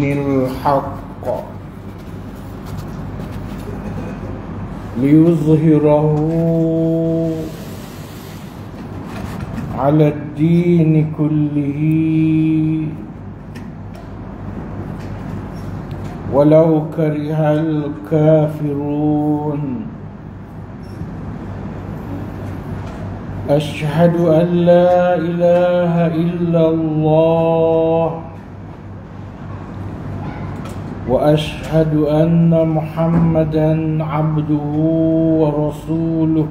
الحق ليظهره على الدين كله ولو كره الكافرون أشهد أن لا إله إلا الله وأشهد أن محمدًا عبده ورسوله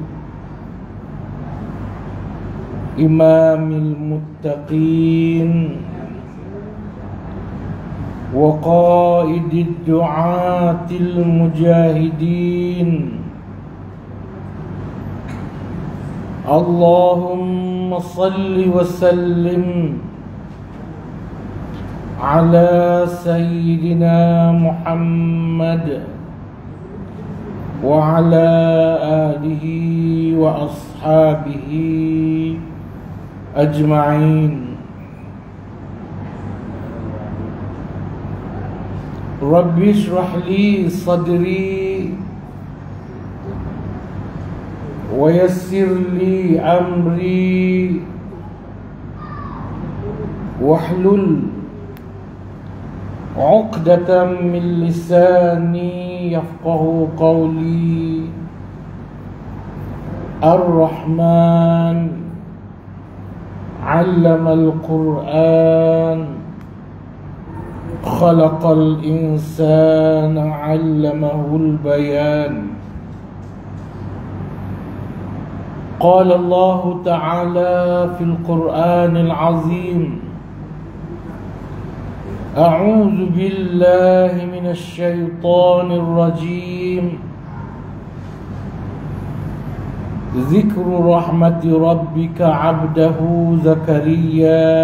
إمام المتقين وقائد الدعاة المجاهدين اللهم صل وسلم على سيدنا محمد وعلى آله وأصحابه أجمعين رب اشرح لي صدري ويسر لي أمري واحلل عقدة من لساني يفقه قولي الرحمن علم القرآن خلق الإنسان علمه البيان قال الله تعالى في القرآن العظيم أعوذ بالله من الشيطان الرجيم ذكر رحمة ربك عبده زكريا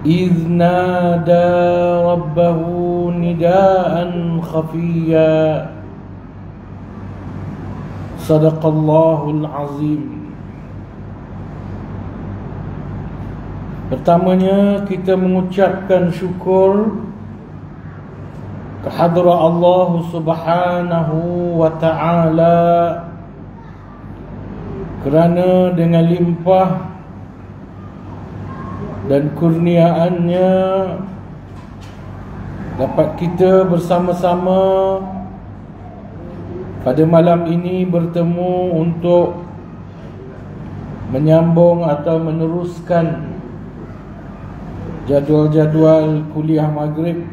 إذ نادى ربه نداء خفيا صدق الله العظيم. Pertamanya kita mengucapkan syukur kehadrat Allah Subhanahu wa ta'ala kerana dengan limpah dan kurniaannya dapat kita bersama-sama pada malam ini bertemu untuk menyambung atau meneruskan jadual-jadual kuliah maghrib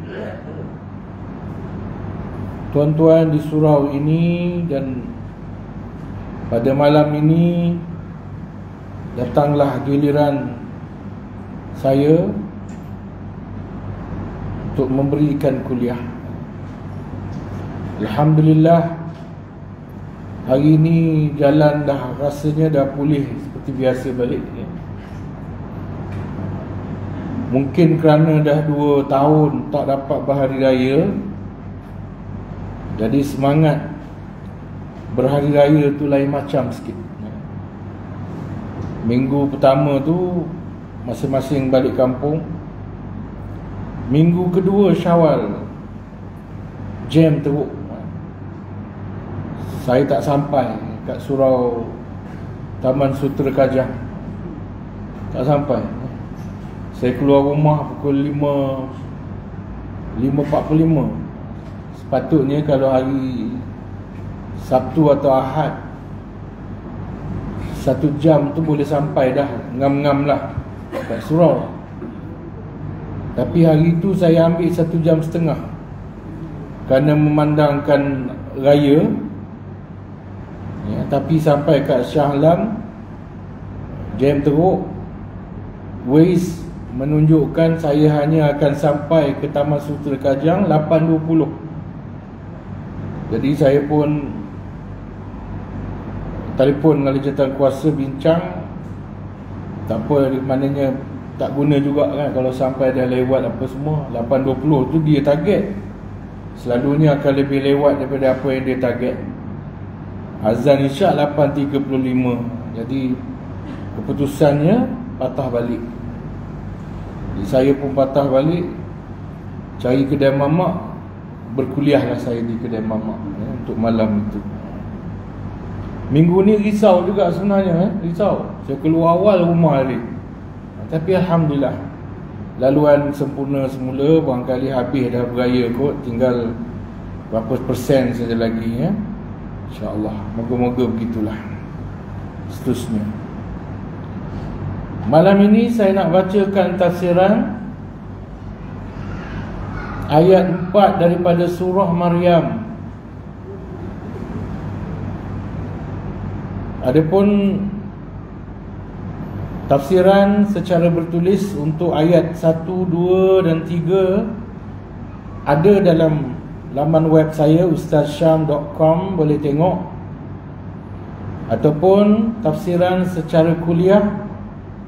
tuan-tuan di surau ini. Dan pada malam ini datanglah giliran saya untuk memberikan kuliah. Alhamdulillah, hari ini jalan dah rasanya dah pulih seperti biasa balik. Mungkin kerana dah 2 tahun tak dapat berhari raya, jadi semangat berhari raya tu lain macam sikit. Minggu pertama tu masing-masing balik kampung. Minggu kedua Syawal jam teruk, saya tak sampai kat surau Taman Sutera Kajang. Tak sampai. Saya keluar rumah pukul 5.45. Sepatutnya kalau hari Sabtu atau Ahad 1 jam tu boleh sampai dah, ngam-ngam lah kat surau. Tapi hari tu saya ambil 1 jam setengah kerana memandangkan raya ya. Tapi sampai kat Shah Alam jam teruk. Waze menunjukkan saya hanya akan sampai ke Taman Sutera Kajang 8.20. Jadi saya pun telefon dengan Jawatankuasa bincang. Tak apa, maknanya tak guna juga kan kalau sampai dah lewat apa semua. 8.20 tu dia target, selalunya akan lebih lewat daripada apa yang dia target. Azan Isyak 8.35. Jadi keputusannya patah balik. Jadi saya pun patah balik, cari kedai mamak, berkuliahlah saya di kedai mamak untuk malam itu. Minggu ni risau juga sebenarnya, risau. Saya keluar awal rumah balik, tapi Alhamdulillah laluan sempurna semula. Barangkali habis dah beraya kot, tinggal berapa persen saja lagi, InsyaAllah. Moga-moga begitulah seterusnya. Malam ini saya nak bacakan tafsiran ayat 4 daripada surah Maryam. Adapun tafsiran secara bertulis untuk ayat 1, 2 dan 3 ada dalam laman web saya ustazsyam.com, boleh tengok. Ataupun tafsiran secara kuliah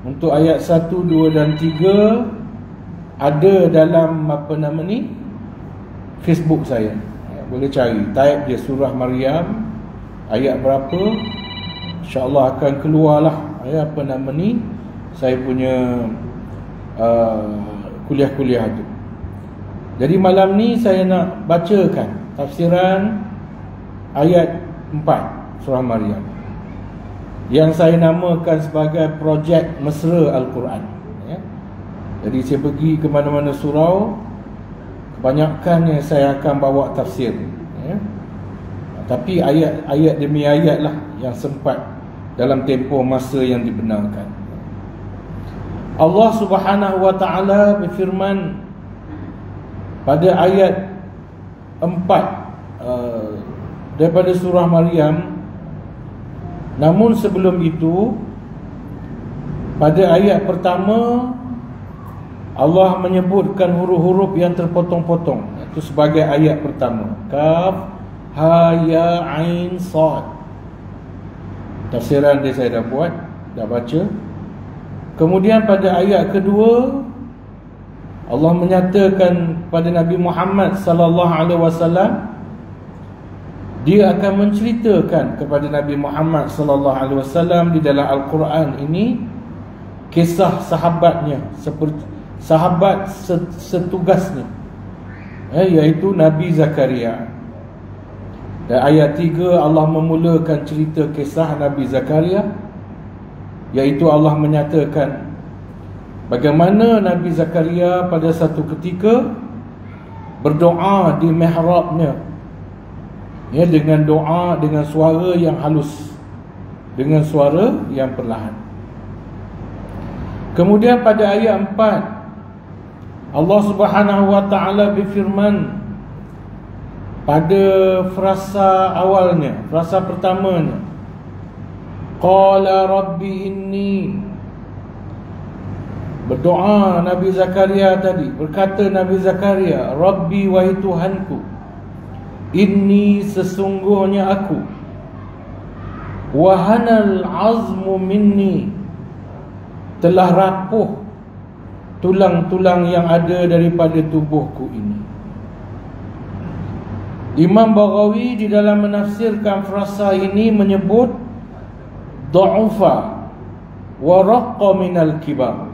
untuk ayat 1, 2 dan 3 ada dalam Facebook saya. Boleh cari, type dia surah Maryam ayat berapa, InsyaAllah akan keluarlah saya punya kuliah-kuliah tu. Jadi malam ni saya nak bacakan tafsiran ayat 4 surah Maryam yang saya namakan sebagai projek mesra Al-Quran. Jadi saya pergi ke mana-mana surau, kebanyakannya saya akan bawa tafsir, tapi ayat demi ayat lah yang sempat dalam tempoh masa yang dibenarkan. Allah Subhanahu wa ta'ala berfirman pada ayat 4 daripada surah Maryam. Namun sebelum itu, pada ayat pertama Allah menyebutkan huruf-huruf yang terpotong-potong. Itu sebagai ayat pertama. Kaf, ha, ya, ain, sad. Tafsiran dia saya dah buat, dah baca. Kemudian pada ayat kedua Allah menyatakan pada Nabi Muhammad sallallahu alaihi wasallam, dia akan menceritakan kepada Nabi Muhammad sallallahu alaihi wasallam di dalam Al-Quran ini kisah sahabatnya, seperti sahabat setugasnya, iaitu Nabi Zakaria. Dan ayat 3 Allah memulakan cerita kisah Nabi Zakaria, iaitu Allah menyatakan bagaimana Nabi Zakaria pada satu ketika berdoa di mihrabnya, dengan doa dengan suara yang halus, dengan suara yang perlahan. Kemudian pada ayat 4 Allah Subhanahu wa ta'ala berfirman pada frasa awalnya, frasa pertamanya, qala rabbi inni, berdoa Nabi Zakaria tadi, berkata Nabi Zakaria, rabbi, wahai Tuhanku, inni, sesungguhnya aku, wahanal azmu minni, telah rapuh tulang-tulang yang ada daripada tubuhku ini. Imam Baghawi di dalam menafsirkan frasa ini menyebut dha'ufa wa raqqa minal kibar.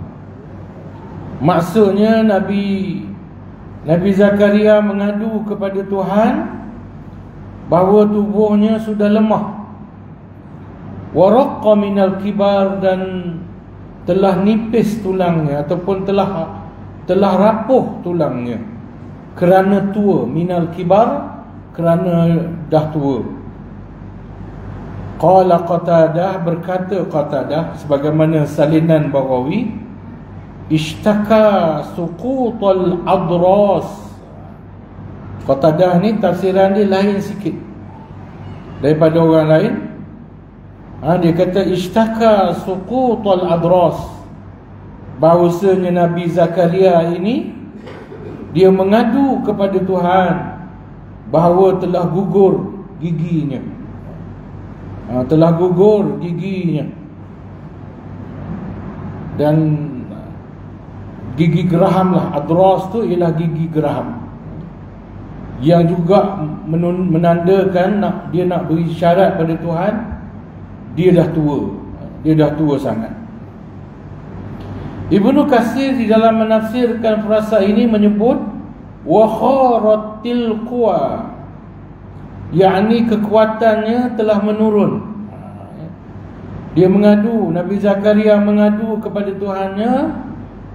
Maksudnya Nabi Zakaria mengadu kepada Tuhan bahawa tubuhnya sudah lemah, wa raqqa minal kibar, dan telah nipis tulangnya ataupun telah rapuh tulangnya kerana tua. Minal kibar, kerana dah tua. Qala Qatadah, berkata Qatadah sebagaimana salinan Baghawi, ishtaka suqutal adras. Qatadah ni tafsiran dia lain sikit daripada orang lain. Dia kata ishtaka suqutal adras, bahawasanya Nabi Zakaria ini dia mengadu kepada Tuhan bahawa telah gugur giginya, telah gugur giginya, dan gigi geraham lah. Adras tu ialah gigi geraham, yang juga menandakan dia nak beri syarat pada Tuhan dia dah tua sangat. Ibnu Katsir di dalam menafsirkan frasa ini menyebut wa kharatil quwa, yakni kekuatannya telah menurun. Dia mengadu, Nabi Zakaria mengadu kepada Tuhannya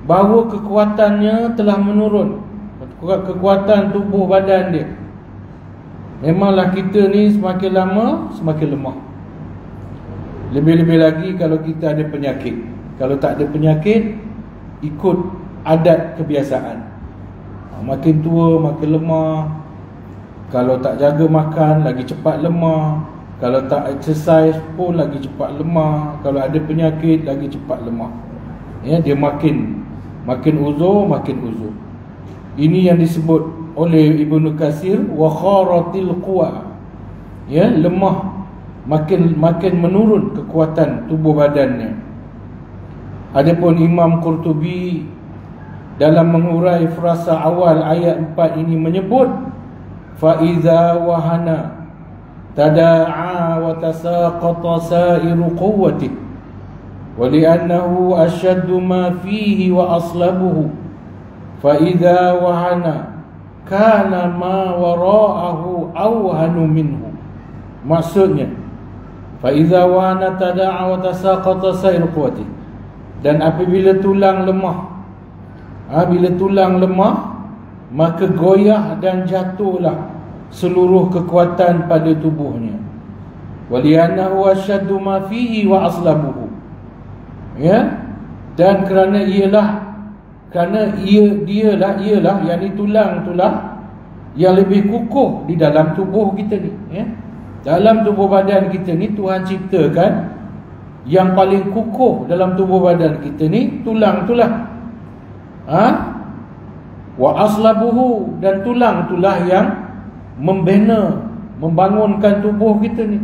bahawa kekuatannya telah menurun, kekuatan tubuh badan dia. Memanglah kita ni semakin lama semakin lemah. Lebih-lebih lagi kalau kita ada penyakit. Kalau tak ada penyakit, ikut adat kebiasaan. Makin tua makin lemah. Kalau tak jaga makan, lagi cepat lemah. Kalau tak exercise pun lagi cepat lemah. Kalau ada penyakit, lagi cepat lemah. Ya, dia makin uzur, makin uzur. Ini yang disebut oleh Ibnu Katsir wa kharatil quwa. Ya, lemah, makin menurun kekuatan tubuh badannya. Adapun Imam Qurtubi dalam mengurai frasa awal ayat 4 ini menyebut fa iza wahana tada'a wa tasaqata sa'iru quwwati wa li'annahu ashaddu ma fihi wa aslabuhu fa iza wahana kana ma wara'ahu awhanu minhu. Maksudnya fa iza wahana tada'a wa tasaqata sa'iru quwwati, dan apabila tulang lemah, bila tulang lemah, maka goyah dan jatuhlah seluruh kekuatan pada tubuhnya. Waliannahu asyaddu ma fihi wa aslabuhu. Ya, dan kerana dialah yakni tulang-tulang yang lebih kukuh di dalam tubuh kita ni, ya. Dalam tubuh badan kita ni Tuhan ciptakan yang paling kukuh dalam tubuh badan kita ni tulang-tulang. Wa aslabuhu, dan tulang-tulang yang membina, membangunkan tubuh kita ni.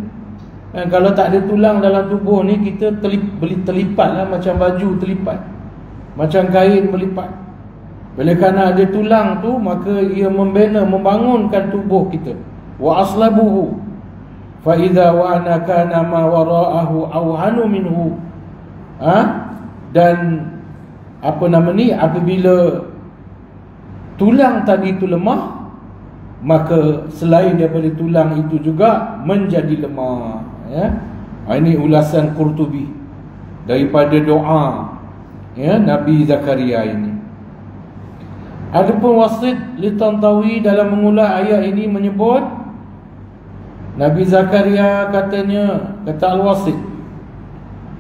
Kalau tak ada tulang dalam tubuh ni, kita terlipat lah, macam baju terlipat, macam kain berlipat. Bila kerana ada tulang tu, maka ia membina, membangunkan tubuh kita. Wa aslabuhu fa idza wa'ana kana ma wara'ahu awhanu minhu. Dan apabila tulang tadi itu lemah, maka selain daripada tulang itu juga menjadi lemah, ya. Ini ulasan Qurtubi daripada doa, ya, Nabi Zakaria ini. Adapun Wasit li Tantawi dalam mengulas ayat ini menyebut Nabi Zakaria kata Al-Wasit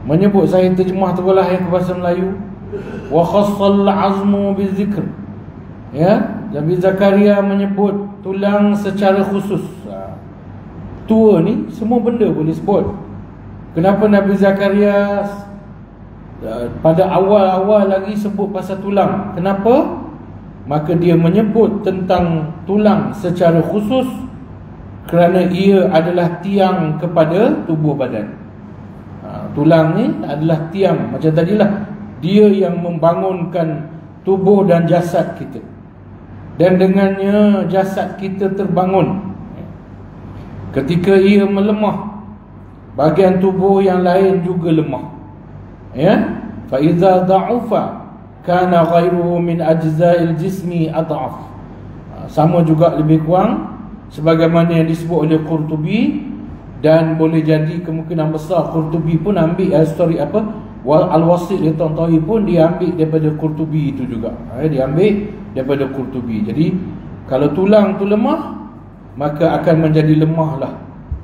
menyebut, saya terjemah terbelah yang ke bahasa Melayu, wa khassal azmu bizikr. Ya, Nabi Zakaria menyebut tulang secara khusus. Tua ni semua benda boleh sebut. Kenapa Nabi Zakaria pada awal-awal lagi sebut pasal tulang? Kenapa? Maka dia menyebut tentang tulang secara khusus kerana ia adalah tiang kepada tubuh badan. Tulang ni adalah tiang, macam tadilah, dia yang membangunkan tubuh dan jasad kita. Dan dengannya jasad kita terbangun. Ketika ia melemah, bahagian tubuh yang lain juga lemah. Ya, fa iza da'ufa kana ghairuhu min ajza'il jismi ad'af. Sama juga lebih kurang sebagaimana yang disebut oleh Qurtubi, dan boleh jadi kemungkinan besar Qurtubi pun ambil story Al-Wasit li Tantawi pun diambil daripada Qurtubi itu juga. Diambil daripada Qurtubi. Jadi kalau tulang tu lemah, maka akan menjadi lemahlah,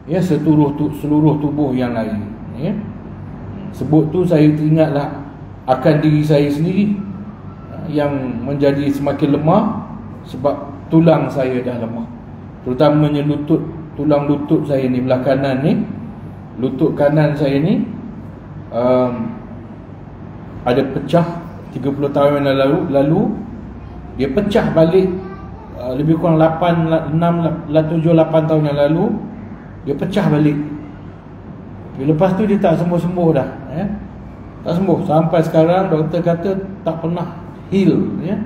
ya, seluruh tubuh yang lain, ya. Sebut tu saya teringatlah akan diri saya sendiri yang menjadi semakin lemah sebab tulang saya dah lemah. Terutamanya tulang lutut saya ni, belah kanan ni, lutut kanan saya ni ada pecah 30 tahun yang lalu dia pecah balik, lebih kurang 7-8 tahun yang lalu dia pecah balik. Lepas tu dia tak sembuh-sembuh dah, ya. Tak sembuh sampai sekarang. Doktor kata tak pernah heal, ya.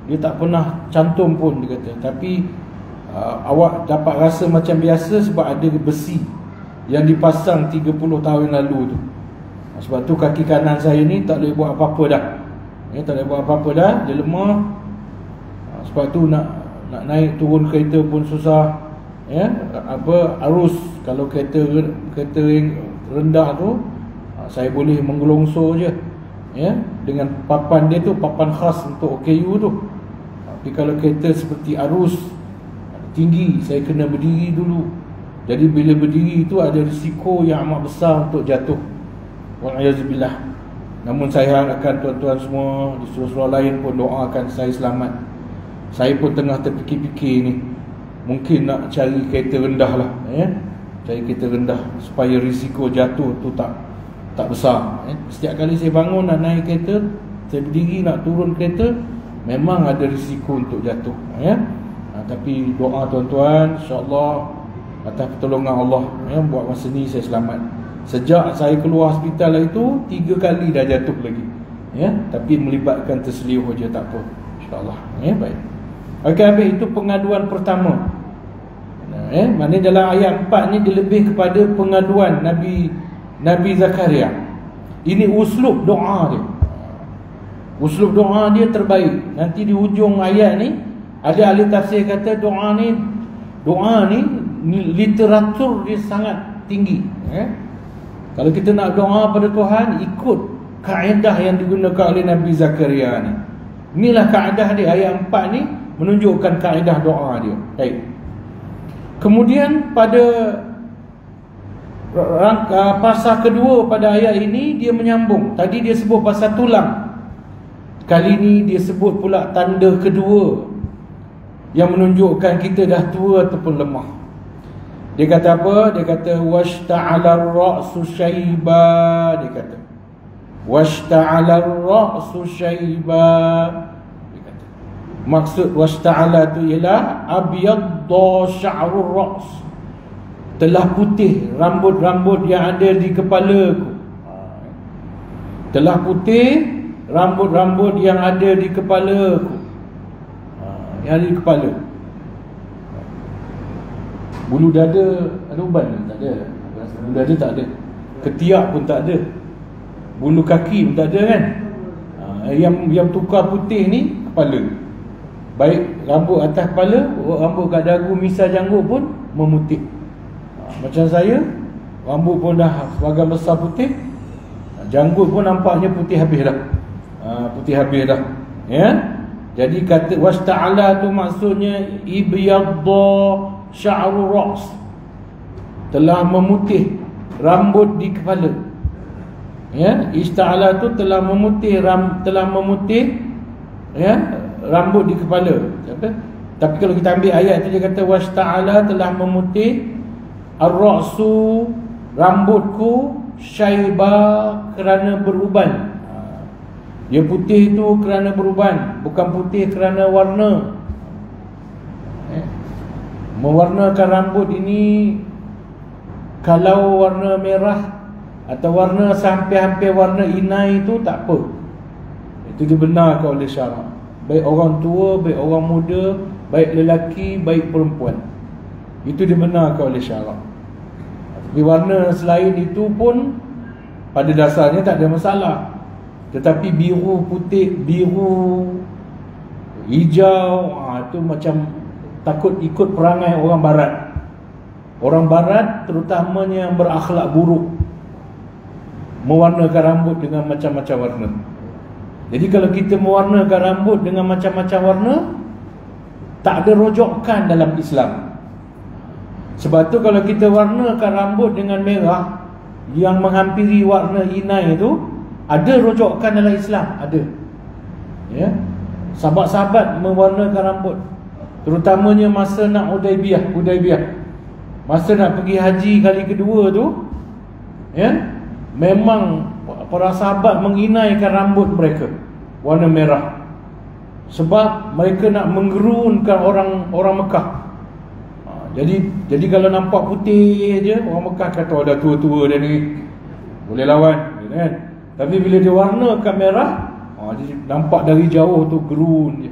Dia tak pernah cantum pun, dia kata. Tapi awak dapat rasa macam biasa sebab ada besi yang dipasang 30 tahun lalu tu. Sebab tu kaki kanan saya ni tak boleh buat apa-apa dah, Tak boleh buat apa-apa dah, dia lemah. Sebab tu nak naik turun kereta pun susah. Arus kalau kereta yang rendah tu, saya boleh menggelongsor je. Dengan papan dia tu, papan khas untuk OKU tu. Tapi kalau kereta seperti arus tinggi, saya kena berdiri dulu. Jadi bila berdiri tu ada risiko yang amat besar untuk jatuh. Wal'ayazubillah. Namun saya harapkan tuan-tuan semua di surau-surau lain pun doakan saya selamat. Saya pun tengah terfikir-fikir ni, mungkin nak cari kereta rendah lah, cari kereta rendah supaya risiko jatuh tu tak besar. Setiap kali saya bangun nak naik kereta, saya berdiri nak turun kereta, memang ada risiko untuk jatuh. Tapi doa tuan-tuan, insya-Allah atas pertolongan Allah, buat masa ni saya selamat. Sejak saya keluar hospital itu 3 kali dah jatuh lagi. Tapi melibatkan terselioh je, tak apa. Insya-Allah. Baik. Okey, habis itu pengaduan pertama. Maknanya dalam ayat 4 ni dia lebih kepada pengaduan Nabi Zakaria. Ini uslub doa dia. Uslub doa dia terbaik. Nanti di hujung ayat ni ada ahli tafsir kata doa ni literatur dia sangat tinggi. Kalau kita nak doa pada Tuhan, ikut kaedah yang digunakan oleh Nabi Zakaria ni. Inilah kaedah dia. Ayat 4 ni menunjukkan kaedah doa dia. Baik. Kemudian pada pasal kedua pada ayat ini dia menyambung. Tadi dia sebut pasal tulang. Kali ini dia sebut pula tanda kedua yang menunjukkan kita dah tua ataupun lemah. Dia kata apa? Dia kata washta'ala ar-ra'su syaiba. Dia kata washta'ala ar-ra'su syaiba. Dia kata maksud washta'ala tu ialah abyadda sya'rur ra's. Telah putih rambut-rambut yang ada di kepalaku. Telah putih rambut-rambut yang ada di kepalaku. Yang ada di kepala. Bulu dada ada uban ke? Tak ada. Bulu dada tak ada. Ketiak pun tak ada. Bulu kaki pun tak ada kan? Yang tukar putih ni kepala. Baik rambut atas kepala, rambut kat dagu, misai janggut pun memutih. Macam saya, rambut pun dah sebagian besar putih, janggut pun nampaknya putih habis dah. Putih habis dah. Jadi kata wasta'ala tu maksudnya ibyadda sya'rur ra's, telah memutih rambut di kepala. Ista'ala tu telah memutih rambut di kepala. Tapi kalau kita ambil ayat tu dia kata wasta'ala telah memutih ar-ra'su, rambutku, syaiba, kerana beruban. Dia putih tu kerana beruban, bukan putih kerana warna. Mewarnakan rambut ini, kalau warna merah atau warna sampai-hampir warna inai itu tak apa. Itu dibenarkan oleh syarak. Baik orang tua, baik orang muda, baik lelaki, baik perempuan. Itu dibenarkan oleh syarak. Tapi warna selain itu pun pada dasarnya tak ada masalah. Tetapi biru, putih, biru, hijau, itu macam takut ikut perangai orang barat. Orang barat terutamanya yang berakhlak buruk, mewarnakan rambut dengan macam-macam warna. Jadi kalau kita mewarnakan rambut dengan macam-macam warna, tak ada rojokan dalam Islam. Sebab tu kalau kita warnakan rambut dengan merah yang menghampiri warna inai itu, ada rojokan dalam Islam, ada. Sahabat-sahabat mewarnakan rambut, terutamanya masa nak Hudaibiyah. Masa nak pergi haji kali kedua tu, memang para sahabat menginaikan rambut mereka warna merah. Sebab mereka nak menggerunkan orang Mekah. Jadi kalau nampak putih je, orang Mekah kata dah tua-tua dia ni, boleh lawan, kan? Tapi bila dia warnakan merah, dia nampak dari jauh tu gerun je.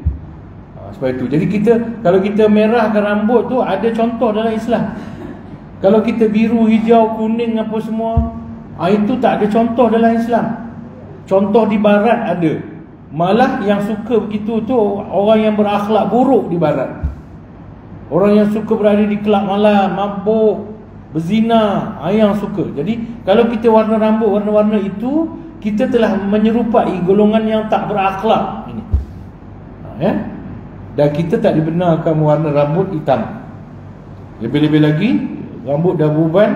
Sebab itu. Jadi kalau kita merahkan rambut tu, ada contoh dalam Islam. Kalau kita biru, hijau, kuning apa semua, itu tak ada contoh dalam Islam. Contoh di barat ada. Malah yang suka begitu tu orang yang berakhlak buruk di barat. Orang yang suka berada di kelab malam, mabuk, berzina, yang suka. Jadi kalau kita warna rambut warna-warna itu, kita telah menyerupai golongan yang tak berakhlak ini. Ya? Dan kita tak dibenarkan warna rambut hitam. Lebih-lebih lagi rambut dah beruban,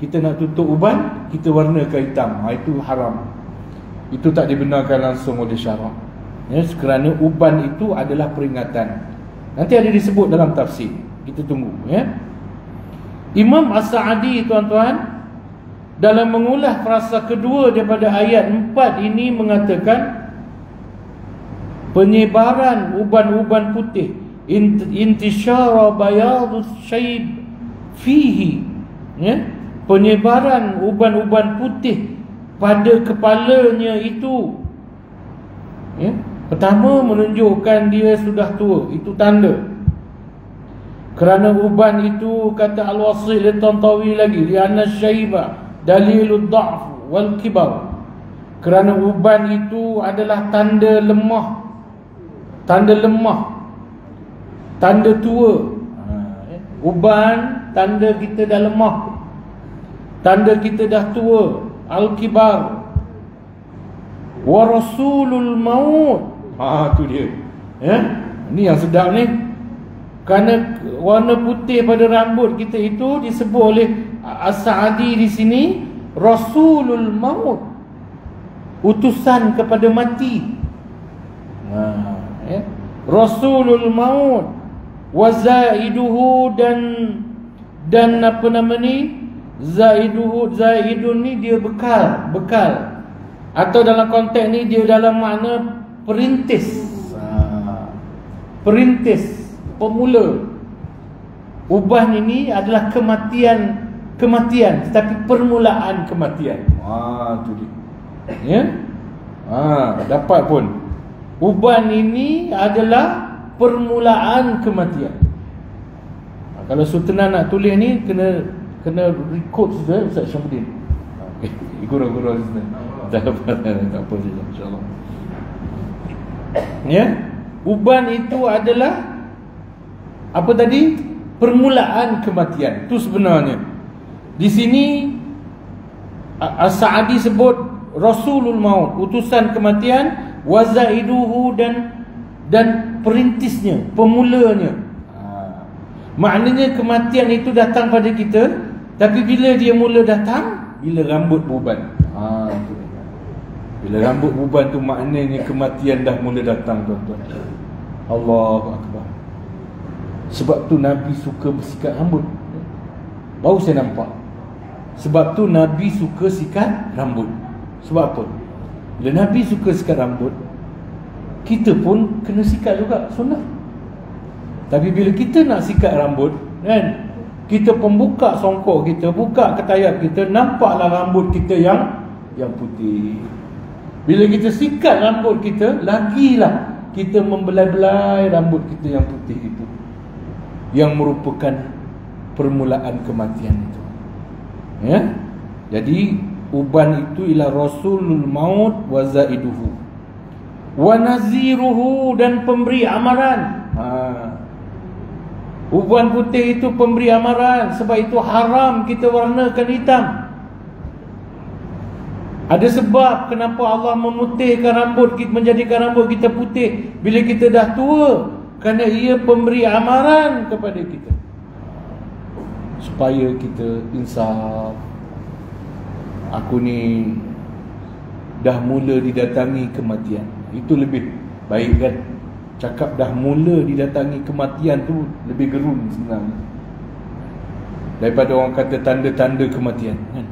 kita nak tutup uban, kita warnakan hitam. Itu haram. Itu tak dibenarkan langsung oleh syarak. Ya, kerana uban itu adalah peringatan. Nanti ada disebut dalam tafsir. Kita tunggu, ya. Imam As-Sa'di, tuan-tuan, dalam mengulas frasa kedua daripada ayat 4 ini mengatakan penyebaran uban-uban putih, intisyara bayadus syayb fihi, ya, penyebaran uban-uban putih pada kepalanya itu, ya, pertama menunjukkan dia sudah tua. Itu tanda. Kerana uban itu, kata Al-Wasil Al-Tantawi lagi, li'anna syaiba dalilud da'f wal kibar. Kerana uban itu adalah tanda lemah, tanda lemah, tanda tua. Uban tanda kita dah lemah, tanda kita dah tua. Al-kibar wa rasulul maut. Tu dia, ya. Ni yang sedap ni. Kerana warna putih pada rambut kita itu disebut oleh As-Sa'di di sini rasulul maut, utusan kepada mati. Ya. Rasulul maut wa zaiduhu, dan apa nama ni, zaiduhu, zaidun ni dia bekal, bekal. Atau dalam konteks ni dia dalam makna perintis. Perintis, pemula. Uban ini adalah kematian, tetapi permulaan kematian. Tu dia. Ya. Dapat pun. Uban ini adalah permulaan kematian. Kalau Sultan nak tulis ni kena record saja Ustaz Syamsuddin. Gurau-gurau Ustaz. Tak apa saja, insya-Allah. Ya. Uban itu adalah apa tadi? Permulaan kematian. Itu sebenarnya. Di sini As-Sa'di sebut Rasulul Maut, utusan kematian, wa zaiduhu, dan perintisnya, pemulanya. Maknanya kematian itu datang pada kita, tapi bila dia mula datang, bila rambut beruban. Bila rambut beruban tu maknanya kematian dah mula datang, tuan-tuan. Allahu Akbar. Sebab tu Nabi suka bersikat rambut. Baru saya nampak. Sebab tu Nabi suka sikat rambut. Sebab apa? Bila Nabi suka sikat rambut, kita pun kena sikat juga, sunnah. Tapi bila kita nak sikat rambut, kan, kita pun buka songkok kita, buka ketayap kita, nampaklah rambut kita yang putih. Bila kita sikat rambut kita, lagilah kita membelai-belai rambut kita yang putih itu, yang merupakan permulaan kematian itu. Ya. Jadi uban itu ialah rasulul maut wa zaiduhu wa naziruhu, dan pemberi amaran. Uban putih itu pemberi amaran. Sebab itu haram kita warnakan hitam. Ada sebab kenapa Allah memutihkan rambut kita, menjadikan rambut kita putih bila kita dah tua. Kerana ia pemberi amaran kepada kita, supaya kita insaf. Aku ni dah mula didatangi kematian. Itu lebih baik, kan? Cakap dah mula didatangi kematian tu lebih gerun sebenarnya, daripada orang kata tanda-tanda kematian, kan?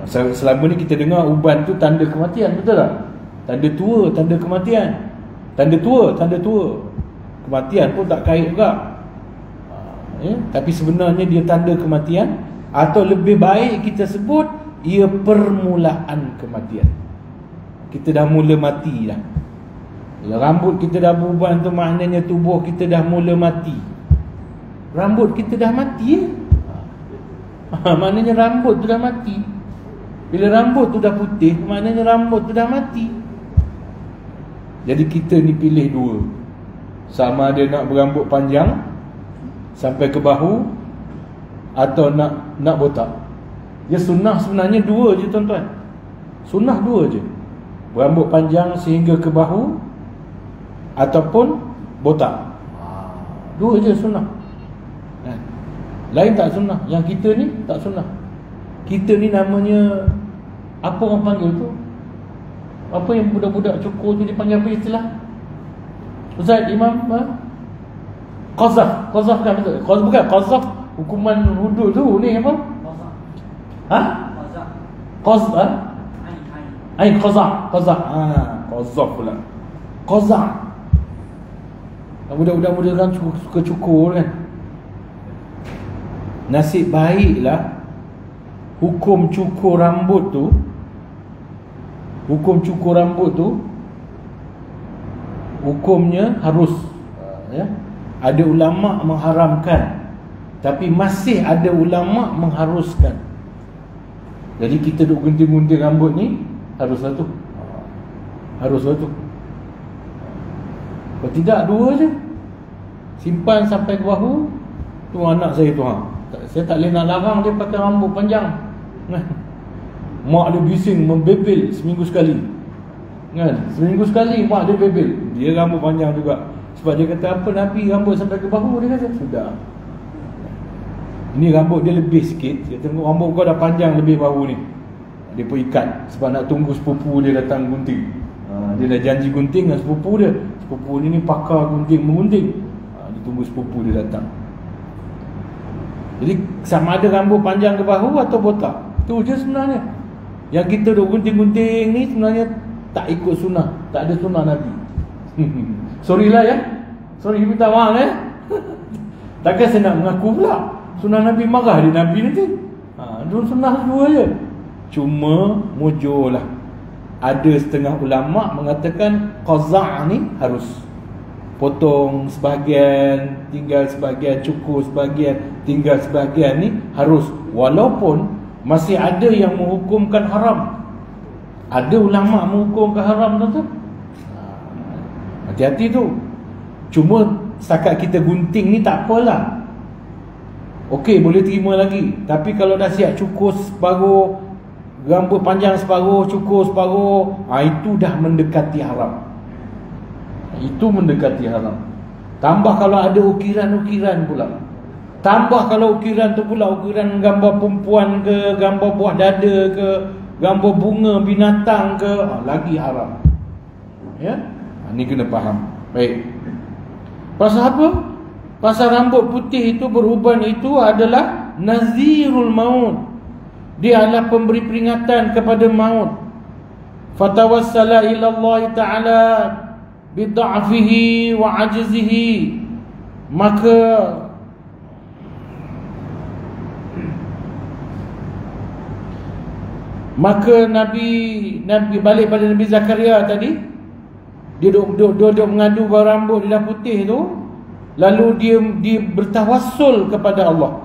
Selama ni kita dengar uban tu tanda kematian, betul tak? Tanda tua, tanda kematian. Tanda tua, tanda tua. Kematian pun tak kait juga. Ya? Tapi sebenarnya dia tanda kematian. Atau lebih baik kita sebut ia permulaan kematian. Kita dah mula mati dah. Bila rambut kita dah beruban tu maknanya tubuh kita dah mula mati. Rambut kita dah mati, maknanya rambut tu dah mati. Bila rambut tu dah putih, maknanya rambut tu dah mati. Jadi kita ni pilih dua, sama ada nak berambut panjang sampai ke bahu atau nak botak. Ya, sunnah sebenarnya dua je tuan-tuan. Sunnah dua je, berambut panjang sehingga ke bahu ataupun botak. Dua je sunnah. Lain tak sunnah. Yang kita ni tak sunnah. Kita ni namanya, apa orang panggil tu? Apa yang budak-budak cukur tu dipanggil apa istilah? Ustaz Imam Qazaf. Qazaf kan betul? Bukan Qazaf, hukuman hudud tu ni apa? Qazaf. Qazaf. Qazaf pula. Qazaf. Budak-budak kan suka cukur kan. Nasib baiklah hukum cukur rambut tu, hukumnya harus, ya. Ada ulama mengharamkan, tapi masih ada ulama mengharuskan. Jadi kita duk gunting-gunting rambut ni haruslah tu. Kalau tidak, dua je, simpan sampai ke bahu. Tu anak saya tu, saya tak boleh nak larang dia pakai rambut panjang. Mak dia bising membebel seminggu sekali. Seminggu sekali mak dia bebel. Dia rambut panjang juga. Sebab dia kata, apa Nabi rambut sampai ke bahu? Dia kata, sudah. Ini rambut dia lebih sikit. Dia tengok rambut kau dah panjang lebih bahu ni. Dia pun ikat sebab nak tunggu sepupu dia datang gunting. Dia dah janji gunting dengan sepupu dia. Sepupu ni pakar gunting mengunting. Dia tunggu sepupu dia datang. Jadi sama ada rambut panjang ke bahu atau botak, tu je sebenarnya. Yang kita duk gunting-gunting ni sebenarnya tak ikut sunnah, tak ada sunnah Nabi. Sorry lah ya, sorry, minta maaf ya. Takkan saya nak mengaku pula sunnah Nabi, marah dia Nabi nanti. Sunnah dua je. Cuma mujur lah, ada setengah ulama mengatakan qaza' ni harus potong sebahagian, tinggal sebahagian, cukur sebahagian, tinggal sebahagian ni harus. Walaupun masih ada yang menghukumkan haram. Ada ulama menghukumkan haram tu. Hati-hati tu. Cuma setakat kita gunting ni tak apalah, okey, boleh terima lagi. Tapi kalau dah siap cukur separuh, rambut panjang separuh, cukur separuh, itu dah mendekati haram. Itu mendekati haram. Tambah kalau ada ukiran-ukiran pula. Tambah kalau ukiran tu pula ukiran gambar perempuan ke, gambar buah dada ke, gambar bunga binatang ke, lagi haram. Ya? Ni kena faham. Baik. Pasal apa? Pasal rambut putih itu, beruban itu adalah nazirul maut. Dia adalah pemberi peringatan kepada maut. Fatawassala ila Allah Ta'ala bid'afihi wa ajzihi. Maka Nabi balik pada Nabi Zakaria tadi, dia duduk mengadu bahawa rambut dia dah putih tu, lalu dia bertawassul kepada Allah.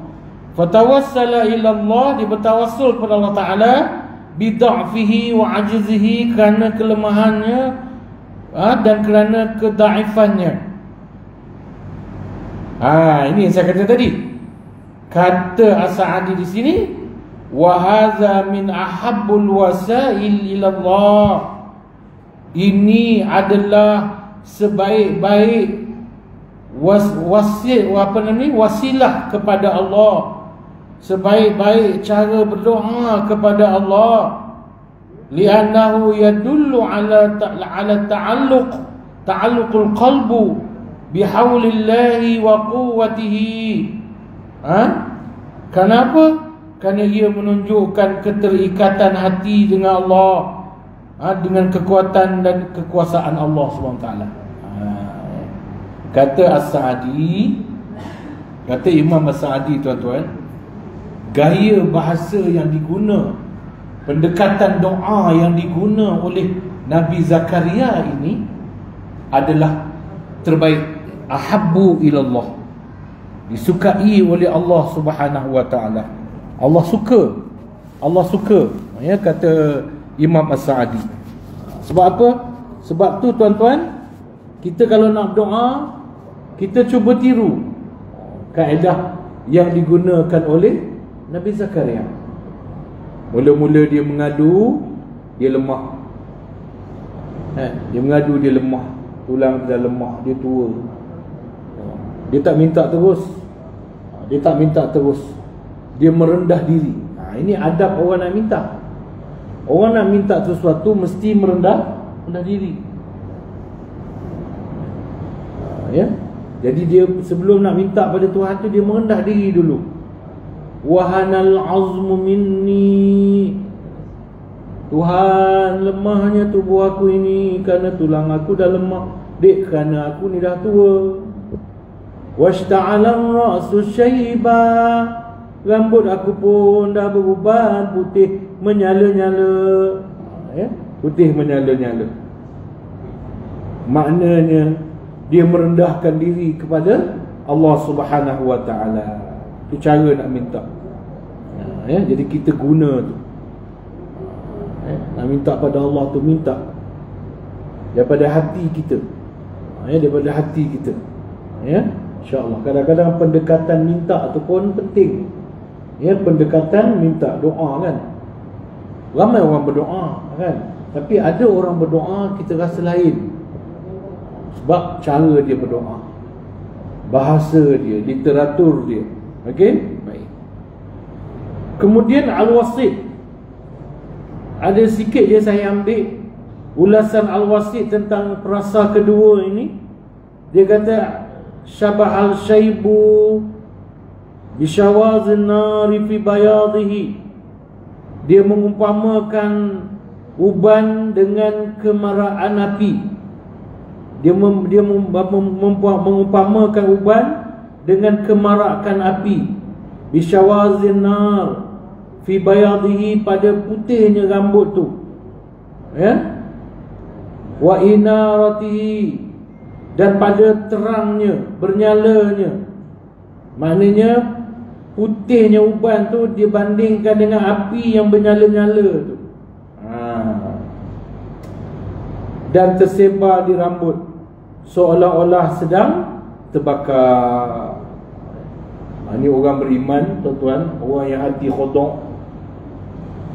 Fatawassala ila Allah, dia bertawassul kepada Allah Ta'ala bid'afihi wa ajzihi, kerana kelemahannya dan kerana kedaifannya. Ini yang saya kata tadi. Kata As-Sa'di di sini, wa hadza min ahabbul wasail ila Allah. Ini adalah sebaik-baik wasilah kepada Allah, sebaik-baik cara berdoa kepada Allah. Li'annahu yadullu ala ta'alluqul qalbu bihaulillahi wa quwwatihi. Kenapa? Kerana ia menunjukkan keterikatan hati dengan Allah, dengan kekuatan dan kekuasaan Allah SWT. Kata As-Sa'di, kata Imam As-Sa'di, tuan-tuan, gaya bahasa yang diguna, pendekatan doa yang diguna oleh Nabi Zakaria ini adalah terbaik. Ahabbu ilallah, disukai oleh Allah Subhanahu wa ta'ala. Allah suka, ya, kata Imam As-Sa'di. Sebab apa? Sebab tu tuan-tuan, kita kalau nak doa, kita cuba tiru kaedah yang digunakan oleh Nabi Zakaria. Mula-mula dia mengadu, dia lemah. Dia mengadu, dia lemah. Tulang dia lemah, dia tua. Dia tak minta terus. Dia tak minta terus. Dia merendah diri. Ini adab orang nak minta. Orang nak minta sesuatu mesti merendah diri. Ya. Jadi dia sebelum nak minta pada Tuhan tu, dia merendah diri dulu. Wahanal azmu minni, Tuhan, lemahnya tubuh aku ini kerana tulang aku dah lemah. Dek, kerana aku ni dah tua. Washta'alan ra'su syaiba, rambut aku pun dah beruban putih menyala-nyala. Ya, putih menyala-nyala. Maknanya dia merendahkan diri kepada Allah Subhanahu wa ta'ala. Itu cara nak minta. Ya, jadi kita guna tu. Nak minta pada Allah tu, minta daripada hati kita. Daripada hati kita. Ya, insya-Allah. Kadang-kadang pendekatan minta tu pun penting. Ya, pendekatan minta, doa kan. Ramai orang berdoa kan. Tapi ada orang berdoa kita rasa lain. Sebab cara dia berdoa, bahasa dia, literatur dia. Okey? Baik. Kemudian Al-Wasit. Ada sikit je saya ambil ulasan Al-Wasit tentang perasa kedua ini. Dia kata syabahal syaibu bisyawazin nari fi bayadihi. Dia mengumpamakan uban dengan kemaraan api. Dia mengumpamakan uban dengan kemarakan api. Bisyawazin nar fi bayadihi, pada putihnya rambut tu. Ya. Wa inaratihi, dan pada terangnya, bernyalanya. Maknanya putihnya uban tu dibandingkan dengan api yang bernyala-nyala tu. Dan tersebar di rambut seolah-olah sedang terbakar. Ini orang beriman, tuan-tuan, orang yang hati khodok.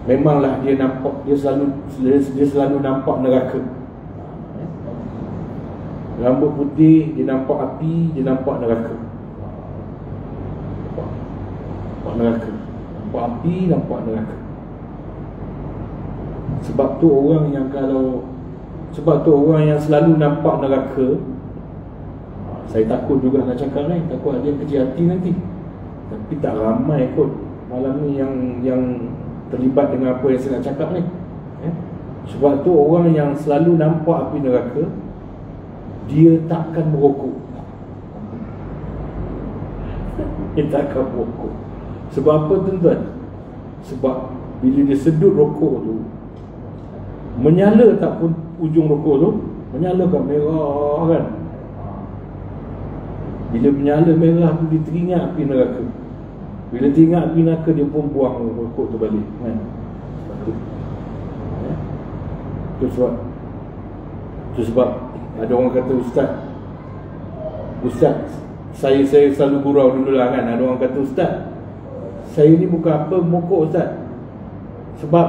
Memanglah dia nampak, dia selalu nampak neraka. Rambut putih, dia nampak api, dia nampak neraka. Nampak neraka. Nampak api, nampak neraka. Sebab tu orang yang selalu nampak neraka, saya takut juga nak cakap ni, takut ada kecil hati nanti. Tapi tak ramai kot malam ni yang terlibat dengan apa yang saya nak cakap ni. Sebab tu orang yang selalu nampak api neraka, dia takkan merokok. Dia takkan merokok. Sebab apa tuan-tuan? Sebab bila dia sedut rokok tu, menyala tak pun ujung rokok tu, menyala kan merah kan. Bila menyala merah tu, dia teringat api neraka. Bila teringat api neraka, dia pun buang rokok tu balik kan. Itu sebab ada orang kata, Ustaz, saya selalu gurau dulu lah kan. Ada orang kata, Ustaz, saya ni bukan apa mokok Ustaz. Sebab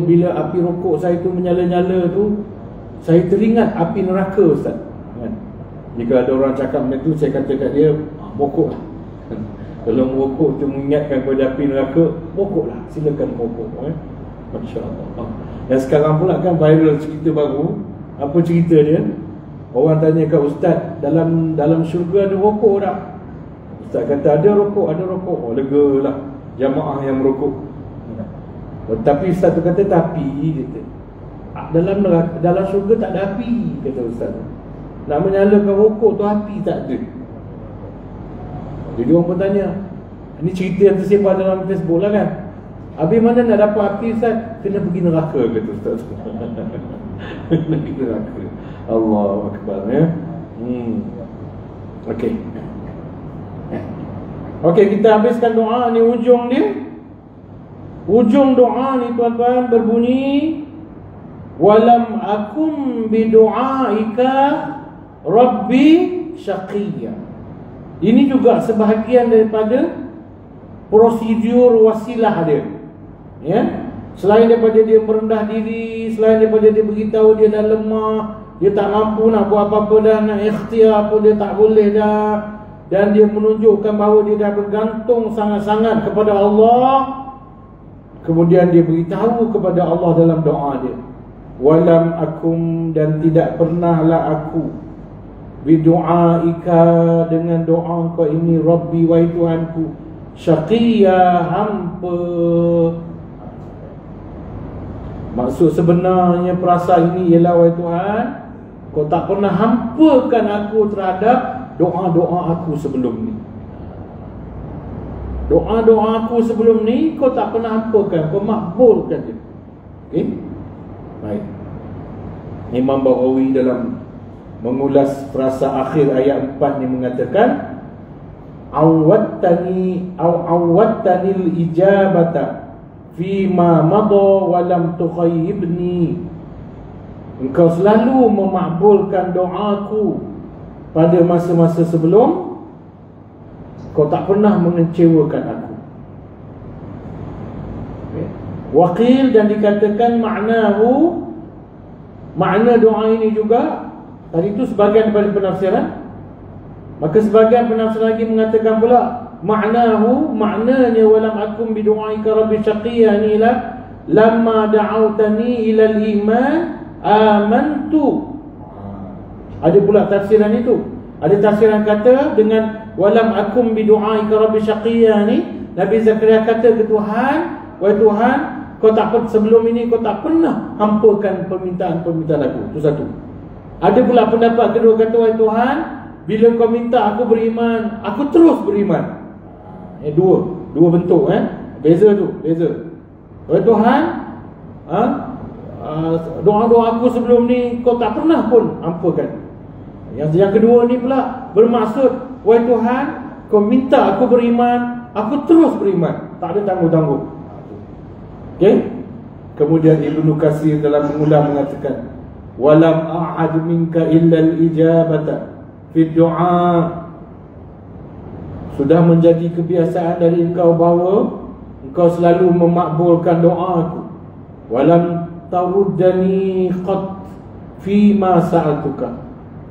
bila api rokok saya tu menyala-nyala tu, saya teringat api neraka Ustaz kan? Jika ada orang cakap macam tu, saya kata kat dia, mokok lah. Kalau merokok tu mengingatkan kepada api neraka, mokok lah, silakan merokok kan? Masya Allah. Dan sekarang pula kan viral cerita baru. Apa cerita dia? Orang tanya kat Ustaz, dalam syurga ada rokok tak? Ustaz kata ada rokok. Oh, lega lah jamaah yang merokok. Tapi Ustaz tu kata, tapi kata, dalam syurga tak ada api, kata Ustaz. Nak menyalakan rokok tu api tak ada. Jadi orang pun tanya, ini cerita yang tersebar dalam Facebook lah kan. Habis mana nak dapat api Ustaz? Kena pergi neraka, kata Ustaz. Kena pergi neraka. Allahu Akbar ya. Okey. Okey, kita habiskan doa ni, ujung dia. Ujung doa ni tuan-tuan berbunyi walam akum bidu'aika rabbi syaqiyya. Ini juga sebahagian daripada prosedur wasilah dia, ya. Selain daripada dia merendah diri, selain daripada dia beritahu dia dah lemah, dia tak mampu nak buat apa-apa dah, nak ikhtiar pun dia tak boleh dah, dan dia menunjukkan bahawa dia dah bergantung sangat-sangat kepada Allah. Kemudian dia beritahu kepada Allah dalam doa dia, walam akum, dan tidak pernahlah aku, bidu'aika, dengan doa kau ini, Rabbi, wahai Tuhanku, syaqiyya, hampa. Maksud sebenarnya perasaan ini ialah, wahai Tuhan, kau tak pernah hampakan aku terhadap doa-doa aku sebelum ni. Doa-doa aku sebelum ni kau tak pernah hampakan, kau makbulkan dia. Okey? Baik. Imam Baghawi dalam mengulas frasa akhir ayat 4 ni mengatakan, awwattani awwattanil ijabata fima madha wa lam tukhayyibni. Engkau selalu memakbulkan doaku pada masa-masa sebelum, kau tak pernah mengecewakan aku. Waqil, dan dikatakan maknahu, makna doa ini juga, tadi itu sebahagian daripada penafsiran. Maka sebahagian penafsir lagi mengatakan pula, maknahu, maknanya walam akum bidu'aika rabbi syaqiyya ni lah, lamma da'autani ilal iman amantu. Ada pula tafsiran itu. Ada tafsiran kata dengan walam akum bidu'aika rabbi syaqiyya ni, Nabi Zakaria kata ke Tuhan, wahai Tuhan, kau tak, sebelum ini kau tak pernah hampakan permintaan-permintaan aku. Itu satu. Ada pula pendapat kedua kata, wahai Tuhan, bila kau minta aku beriman, aku terus beriman. Dua bentuk, beza tu, beza. Wahai Tuhan, doa-doa aku sebelum ni kau tak pernah pun hampakan. Yang kedua ni pula bermaksud, wahai Tuhan, kau minta aku beriman, aku terus beriman, tak ada tangguh-tangguh. Okey. Kemudian Ibnu Katsir dalam mengulang mengatakan, walam a'ad minka illa al-ijabata fi du'a. Sudah menjadi kebiasaan dari engkau bahawa engkau selalu memakbulkan doa aku. Walam taruddani qat fi ma sa'altuka,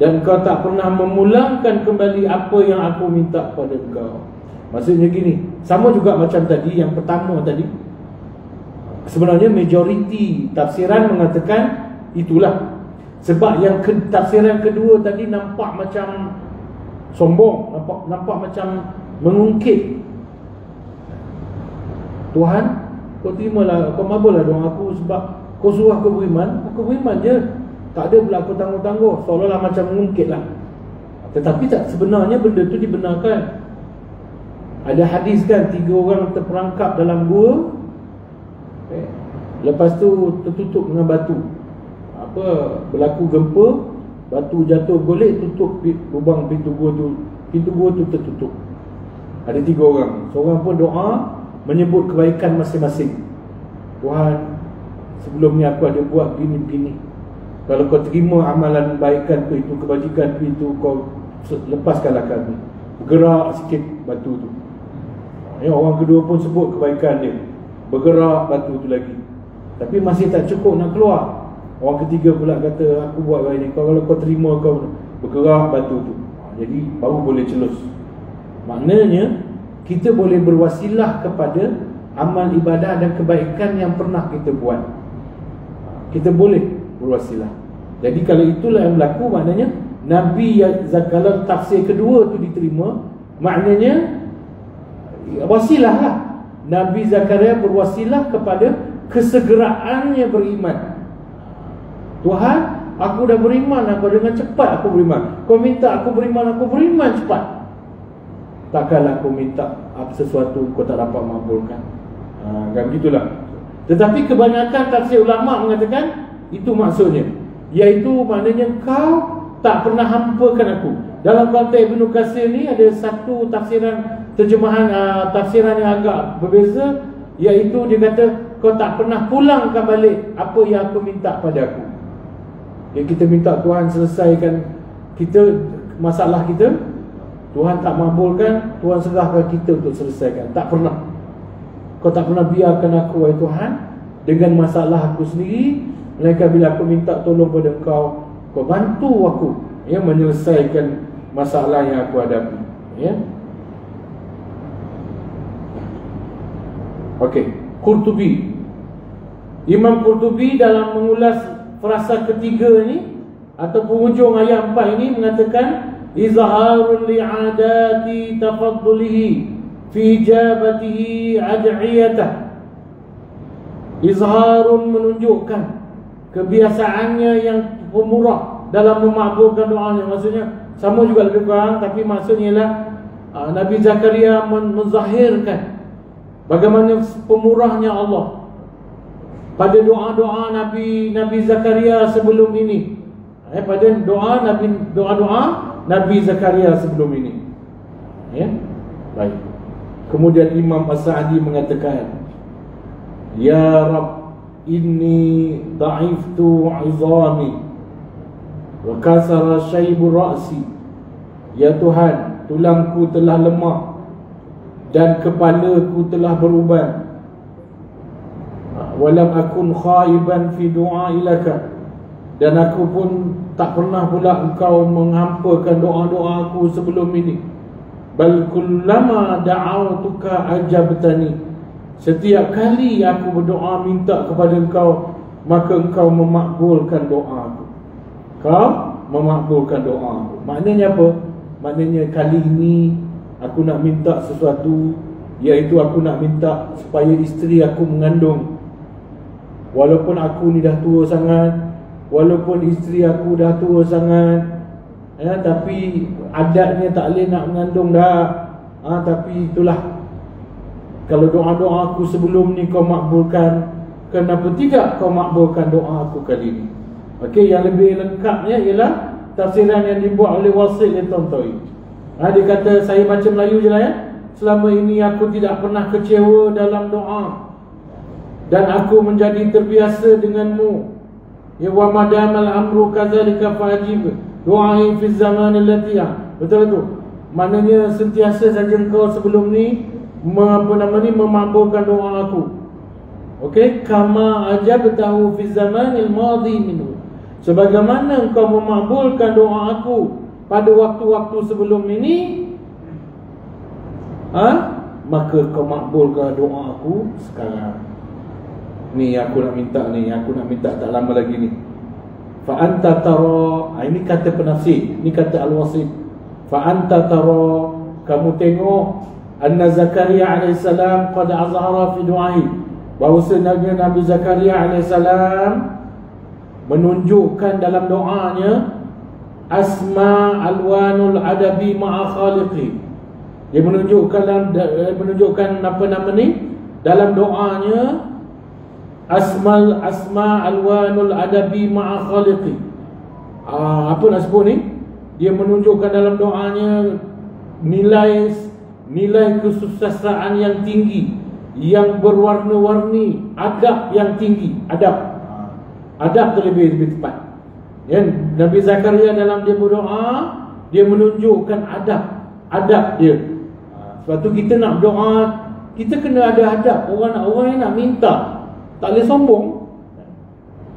dan engkau tak pernah memulangkan kembali apa yang aku minta pada engkau. Maksudnya gini, sama juga macam tadi, yang pertama tadi. Sebenarnya majoriti tafsiran mengatakan itulah. Sebab yang tafsiran kedua tadi nampak macam sombong, nampak macam mengungkit. Tuhan, kau terimalah, kau makbullah doa aku sebab kau suruh aku beriman je. Tak ada pula aku tangguh-tangguh, seolah-olah macam mengungkit lah. Tetapi tak, sebenarnya benda tu dibenarkan. Ada hadis kan, 3 orang terperangkap dalam gua, lepas tu tertutup dengan batu. Berlaku gempa, batu jatuh golek, tutup lubang pintu gua tu tertutup. Ada 3 orang. Seorang pun doa menyebut kebaikan masing-masing. Tuhan, sebelum ni aku ada buat begini-begini, kalau kau terima amalan kebaikan itu, kebajikan itu, kau lepaskanlah kami. Bergerak sikit batu tu. Orang kedua pun sebut kebaikan dia, bergerak batu tu lagi. Tapi masih tak cukup nak keluar. Orang ketiga pula kata, aku buat baik ni, kalau kau terima, kau bergerak batu tu. Jadi baru boleh celus. Maknanya kita boleh berwasilah kepada amal ibadah dan kebaikan yang pernah kita buat. Kita boleh berwasilah. Jadi kalau itulah yang berlaku, maknanya Nabi Zakaria tafsir kedua tu diterima, maknanya wasilah lah. Nabi Zakaria berwasilah kepada kesegeraannya beriman. Tuhan, aku dah beriman, aku dengan cepat aku beriman. Kau minta aku beriman cepat. Takkanlah aku minta sesuatu kau tak dapat makbulkan. Kan begitulah. Tetapi kebanyakan tafsir ulama mengatakan itu maksudnya, iaitu maknanya kau tak pernah hampakan aku. Dalam konteks Ibnu Katsir ni ada satu tafsiran, terjemahan tafsiran yang agak berbeza, iaitu dia kata kau tak pernah pulangkan balik apa yang aku minta padaku. Yang kita minta Tuhan selesaikan masalah kita, Tuhan tak makbulkan, Tuhan serahkan kita untuk selesaikan. Tak pernah. Kau tak pernah biarkan aku, wahai Tuhan, dengan masalah aku sendiri. Melainkan bila aku minta tolong pada Engkau, Kau bantu aku menyelesaikan masalah yang aku hadapi. Okey, Qurtubi. Imam Qurtubi dalam mengulas frasa ketiga ni atau penghujung ayat 4 ini mengatakan izharul li'adati tafaddulihi fi ijabatihi ad'iyatah. Izharun menunjukkan kebiasaannya yang pemurah dalam memakbulkan doanya. Maksudnya sama juga lebih kurang, tapi maksudnya ialah Nabi Zakaria menzahirkan bagaimana pemurahnya Allah pada doa-doa Nabi Zakaria sebelum ini. Pada doa-doa Nabi Zakaria sebelum ini. Baik. Kemudian Imam As-Sa'di mengatakan, Ya Rabb, inni da'iftu 'izami wa kasara syaibu ra'si. Ya Tuhan, tulangku telah lemah dan kepalaku telah beruban. Walam akun khaiban fi du'ai laka. Dan aku pun tak pernah pula engkau menghampakan doa-doa aku sebelum ini. Bal kullama da'autuka ajabtani. Setiap kali aku berdoa minta kepada engkau, maka engkau memakbulkan doa aku. Kau memakbulkan doa aku. Maknanya apa? Maknanya kali ini aku nak minta sesuatu, iaitu aku nak minta supaya isteri aku mengandung. Walaupun aku ni dah tua sangat, walaupun isteri aku dah tua sangat, tapi adatnya tak boleh nak mengandung dah. Tapi itulah, kalau doa-doa aku sebelum ni kau makbulkan, kenapa tidak kau makbulkan doa aku kali ini? Okey, yang lebih lengkapnya ialah tafsiran yang dibuat oleh Wasil Tontoy. Dia kata, saya baca Melayu je lah selama ini aku tidak pernah kecewa dalam doa, dan aku menjadi terbiasa denganmu. Wa madamal amru kadzalika fajib du'ai fi zaman allati. Betul tu. Maknanya sentiasa saja engkau sebelum ni memakbulkan doa aku. Okey, kama ajabtahu fi zamanil madi minhu. Sebagaimana engkau memakbulkan doa aku pada waktu-waktu sebelum ini, maka kau makbulkan doa aku sekarang. Ni aku nak minta tak lama lagi ni. Fa anta tara, ini kata penafsir, ni kata Al-Wasit. Fa anta tara, kamu tengok, anna Zakaria alaihissalam qad azhara fi du'ahi, bahawasanya Nabi Zakaria alaihissalam menunjukkan dalam doanya asma alwanul adabi ma'a khaliqi. Dia menunjukkan apa nama ni dalam doanya, asma alwanul adabi ma'a khaliqi. Apa nak sebut ni? Dia menunjukkan dalam doanya nilai kesusastraan yang tinggi, yang berwarna-warni, adab yang tinggi. Adab tu lebih tepat. Nabi Zakaria dalam dia berdoa, dia menunjukkan adab dia. Sebab tu kita nak berdoa, kita kena ada adab. Orang yang nak minta tak boleh sombong.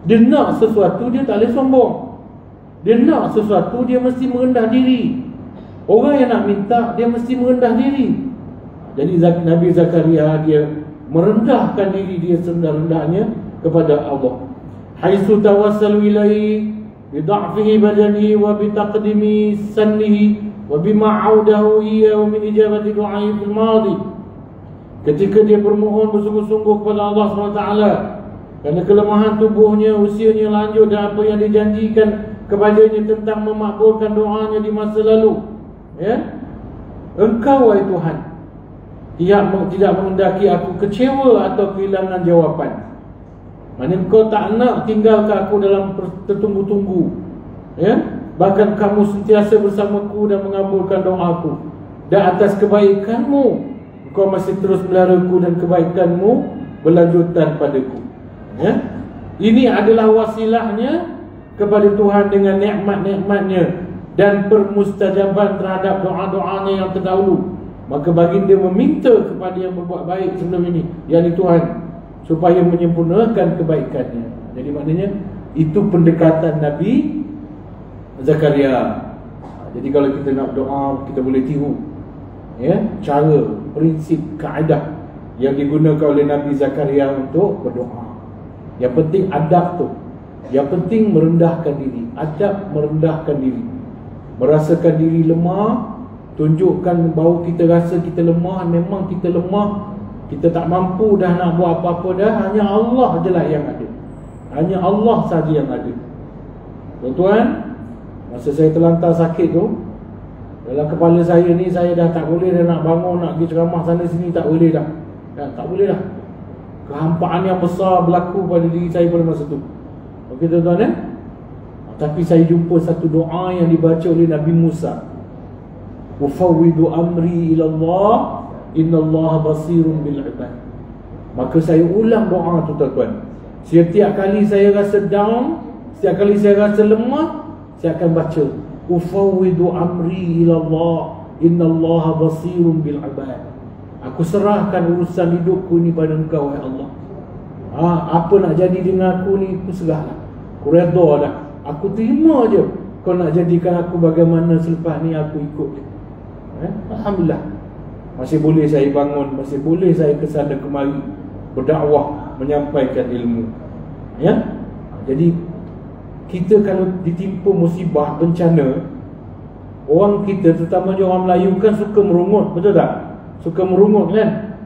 Dia nak sesuatu, dia tak boleh sombong. Dia nak sesuatu, dia mesti merendah diri. Orang yang nak minta, dia mesti merendah diri. Jadi Nabi Zakaria, dia merendahkan diri dia serendah-rendahnya kepada Allah. Haitsu tawassalu ilaihi bi dha'fihi badanihi wa bi taqdimi sannihi wa bima 'audahu iyyahu min ijabati du'ai fil madi. Ketika dia bermohon bersungguh-sungguh kepada Allah SWT kerana kelemahan tubuhnya, usianya lanjut, dan apa yang dijanjikan kepadanya tentang memakbulkan doanya di masa lalu. Engkau, wahai Tuhan, tidak menghendaki aku kecewa atau kehilangan jawapan. Maksudnya engkau tak nak tinggalkan aku dalam tertunggu-tunggu. Bahkan kamu sentiasa bersamaku dan mengabulkan doaku. Dan atas kebaikanmu, engkau masih terus meliharaku, dan kebaikanmu berlanjutan padaku. Ya? Ini adalah wasilahnya kepada Tuhan dengan nikmat-nikmatnya dan permustajaban terhadap doa-doanya yang terdahulu. Maka baginda meminta kepada yang berbuat baik sebelum ini, yakni Tuhan, supaya menyempurnakan kebaikannya. Jadi maknanya itu pendekatan Nabi Zakaria. Jadi kalau kita nak doa, kita boleh tiru cara, prinsip, kaedah yang digunakan oleh Nabi Zakaria untuk berdoa. Yang penting adab tu. Yang penting merendahkan diri. Adab merendahkan diri, merasakan diri lemah, tunjukkan bahawa kita rasa kita lemah. Memang kita lemah, kita tak mampu dah nak buat apa-apa dah. Hanya Allah je lah yang ada. Hanya Allah saja yang ada. Tuan-tuan, masa saya terlantar sakit tu, dalam kepala saya ni, saya dah tak boleh dah nak bangun, nak pergi ceramah sana sini, tak boleh dah. Tak boleh dah. Kehampaan yang besar berlaku pada diri saya pada masa tu. Okey tuan-tuan Tapi saya jumpa satu doa yang dibaca oleh Nabi Musa. Ufawwidu amri ila Allah, innallaha basirun bil ibad. Maka saya ulang doa tu tuan-tuan. Setiap kali saya rasa down, setiap kali saya rasa lemah, saya akan baca ufawwidu amri ila Allah, innallaha basirun bil ibad. Aku serahkan urusan hidupku ni pada Engkau, wahai Allah. Apa nak jadi dengan aku ni, aku serahlah. Aku redha dah. Aku terima je. Kau nak jadikan aku bagaimana selepas ni, aku ikut je. Alhamdulillah. Masih boleh saya bangun, masih boleh saya kesana kemari, berdakwah, menyampaikan ilmu. Jadi kita kalau ditimpa musibah, bencana, orang kita, terutamanya orang Melayu kan suka merungut, betul tak? Suka merungut kan?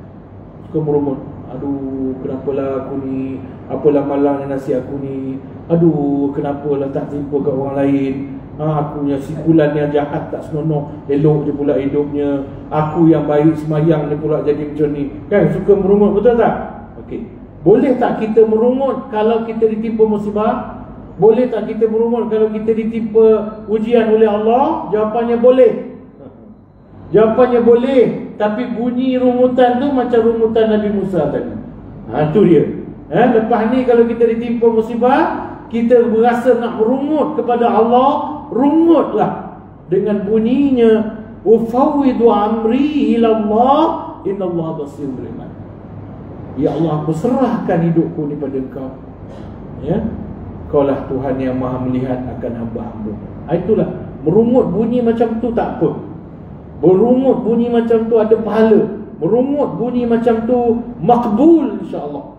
Suka merungut. Aduh, kenapalah aku ni? Apalah malangnya nasib aku ni? Aduh, kenapalah tak timpa kat orang lain? Aku punya sikulan yang jahat tak senonoh, elok je pula hidupnya. Aku yang baik semayang ni pula jadi macam ni. Kan suka merungut, betul tak? Okey. Boleh tak kita merungut kalau kita ditimpa musibah? Boleh tak kita merungut kalau kita ditimpa ujian oleh Allah? Jawapannya boleh. Jawapannya boleh. Tapi bunyi rungutan tu macam rungutan Nabi Musa tadi. Tu dia. Lepas ni kalau kita ditimpa musibah, kita berasa nak merungut kepada Allah, rungutlah dengan bunyinya ufawwidu amri ila Allah, innallaha basirun bil ibad. Ya Allah, aku serahkan hidupku ni pada Engkau. Kaulah Tuhan yang maha melihat akan hamba-hamba. Itulah, merungut bunyi macam tu tak apa. Merungut bunyi macam tu ada pahala. Merungut bunyi macam tu makbul, insya-Allah.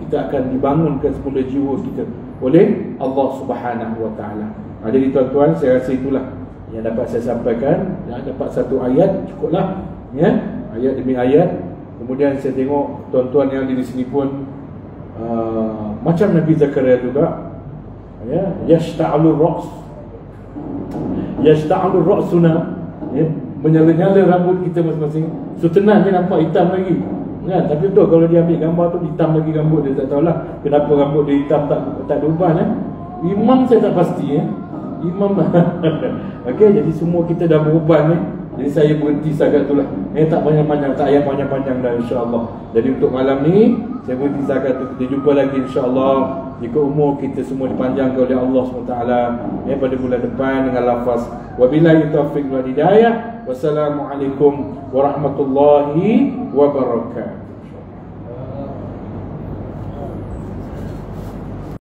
Kita akan dibangunkan semula jiwa kita oleh Allah Subhanahu wa taala. Jadi tuan-tuan, saya rasa itulah yang dapat saya sampaikan. Dapat satu ayat cukuplah, ayat demi ayat. Kemudian saya tengok tuan-tuan yang di sini pun macam Nabi Zakaria juga, yashta'alur ra's, yashta'alur ra'suna, menyala-nyala rambut kita masing-masing. Sutenan je nampak hitam lagi, tapi betul kalau dia ambil gambar tu hitam lagi rambut dia. Tak tahulah kenapa rambut dia hitam, tak diubah. Imam saya tak pasti Imam okey, jadi semua kita dah beruban Jadi saya berhenti setakat itulah. Tak panjang-panjang, tak payah panjang-panjang dah, insya-Allah. Jadi untuk malam ni saya berhenti setakat itu. Kita jumpa lagi insya-Allah jika umur kita semua dipanjangkan oleh Allah SWT pada bulan depan dengan lafaz wabillahi taufiq wal hidayah. Wassalamualaikum warahmatullahi wabarakatuh.